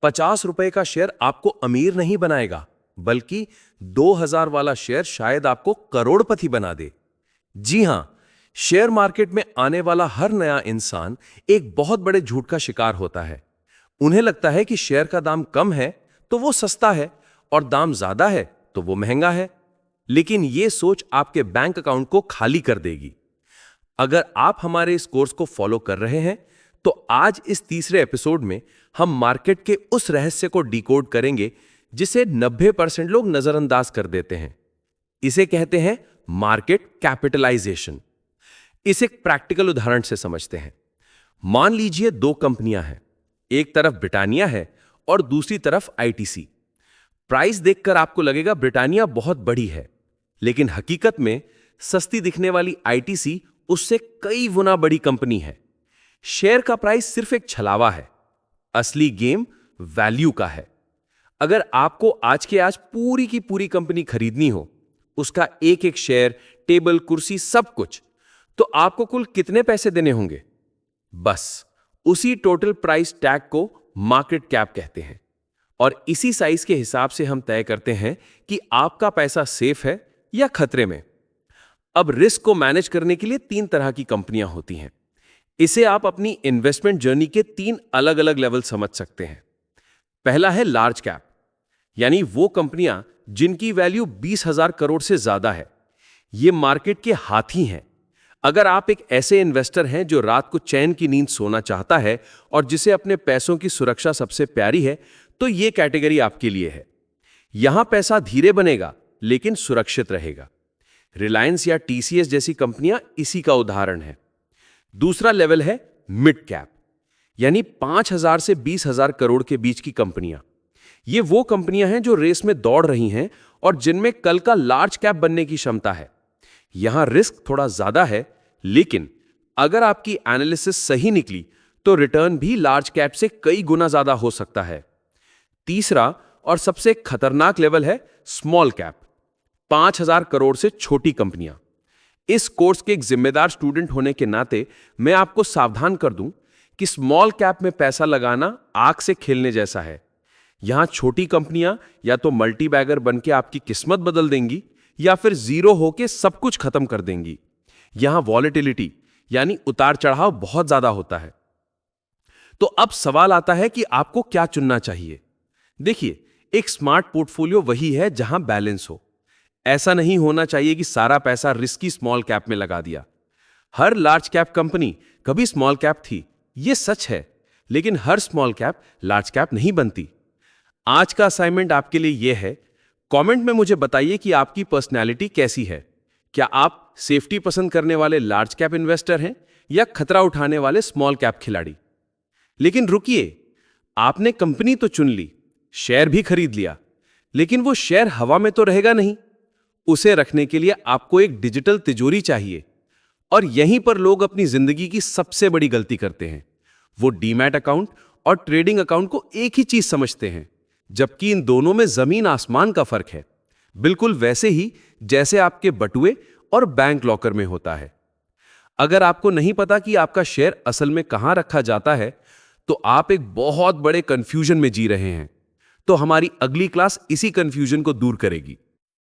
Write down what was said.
50 रुपए का शेयर आपको अमीर नहीं बनाएगा, बल्कि 2000 वाला शेयर शायद आपको करोड़पति बना दे। जी हां, शेयर मार्केट में आने वाला हर नया इंसान एक बहुत बड़े झूठ का शिकार होता है। उन्हें लगता है कि शेयर का दाम कम है तो वो सस्ता है और दाम ज्यादा है तो वो महंगा है। लेकिन ये सोच आपके बैंक अकाउंट को खाली कर देगी। अगर आप हमारे इस कोर्स को फॉलो कर रहे हैं तो आज इस तीसरे एपिसोड में हम मार्केट के उस रहस्य को डिकोड करेंगे जिसे 90% लोग नजरअंदाज कर देते हैं। इसे कहते हैं मार्केट कैपिटलाइजेशन। इसे एक प्रैक्टिकल उदाहरण से समझते हैं। मान लीजिए दो कंपनियां हैं, एक तरफ ब्रिटानिया है और दूसरी तरफ आईटीसी। प्राइस देखकर आपको लगेगा ब्रिटानिया बहुत बड़ी है, लेकिन हकीकत में सस्ती दिखने वाली आईटीसी उससे कई गुना बड़ी कंपनी है। शेयर का प्राइस सिर्फ एक छलावा है, असली गेम वैल्यू का है। अगर आपको आज के आज पूरी की पूरी कंपनी खरीदनी हो, उसका एक एक शेयर, टेबल, कुर्सी, सब कुछ, तो आपको कुल कितने पैसे देने होंगे? बस उसी टोटल प्राइस टैग को मार्केट कैप कहते हैं। और इसी साइज के हिसाब से हम तय करते हैं कि आपका पैसा सेफ है या खतरे में। अब रिस्क को मैनेज करने के लिए 3 तरह की कंपनियां होती हैं। इसे आप अपनी इन्वेस्टमेंट जर्नी के 3 अलग अलग लेवल समझ सकते हैं। पहला है लार्ज कैप, यानी वो कंपनियां जिनकी वैल्यू 20,000 करोड़ से ज्यादा है। ये मार्केट के हाथी हैं। अगर आप एक ऐसे इन्वेस्टर हैं जो रात को चैन की नींद सोना चाहता है और जिसे अपने पैसों की सुरक्षा सबसे प्यारी है, तो ये कैटेगरी आपके लिए है। यहां पैसा धीरे बनेगा लेकिन सुरक्षित रहेगा। रिलायंस या टीसीएस जैसी कंपनियां इसी का उदाहरण है। दूसरा लेवल है मिड कैप, यानी 5,000 से 20,000 करोड़ के बीच की कंपनियां। ये वो कंपनियां हैं जो रेस में दौड़ रही हैं और जिनमें कल का लार्ज कैप बनने की क्षमता है। यहां रिस्क थोड़ा ज्यादा है, लेकिन अगर आपकी एनालिसिस सही निकली तो रिटर्न भी लार्ज कैप से कई गुना ज्यादा हो सकता है। तीसरा और सबसे खतरनाक लेवल है स्मॉल कैप, 5,000 करोड़ से छोटी कंपनियां। इस कोर्स के एक जिम्मेदार स्टूडेंट होने के नाते मैं आपको सावधान कर दूं कि स्मॉल कैप में पैसा लगाना आग से खेलने जैसा है। यहां छोटी कंपनियां या तो मल्टी बैगर बन के आपकी किस्मत बदल देंगी या फिर जीरो होके सब कुछ खत्म कर देंगी। यहां वॉलेटिलिटी यानी उतार चढ़ाव बहुत ज्यादा होता है। तो अब सवाल आता है कि आपको क्या चुनना चाहिए। देखिए, एक स्मार्ट पोर्टफोलियो वही है जहां बैलेंस हो। ऐसा नहीं होना चाहिए कि सारा पैसा रिस्की स्मॉल कैप में लगा दिया। हर लार्ज कैप कंपनी कभी स्मॉल कैप थी, यह सच है, लेकिन हर स्मॉल कैप लार्ज कैप नहीं बनती। आज का असाइनमेंट आपके लिए यह है, कमेंट में मुझे बताइए कि आपकी पर्सनैलिटी कैसी है। क्या आप सेफ्टी पसंद करने वाले लार्ज कैप इन्वेस्टर हैं या खतरा उठाने वाले स्मॉल कैप खिलाड़ी? लेकिन रुकिए, आपने कंपनी तो चुन ली, शेयर भी खरीद लिया, लेकिन वो शेयर हवा में तो रहेगा नहीं। उसे रखने के लिए आपको एक डिजिटल तिजोरी चाहिए। और यहीं पर लोग अपनी जिंदगी की सबसे बड़ी गलती करते हैं। वो डीमैट अकाउंट और ट्रेडिंग अकाउंट को एक ही चीज समझते हैं, जबकि इन दोनों में जमीन आसमान का फर्क है। बिल्कुल वैसे ही जैसे आपके बटुए और बैंक लॉकर में होता है। अगर आपको नहीं पता कि आपका शेयर असल में कहां रखा जाता है, तो आप एक बहुत बड़े कंफ्यूजन में जी रहे हैं। तो हमारी अगली क्लास इसी कंफ्यूजन को दूर करेगी।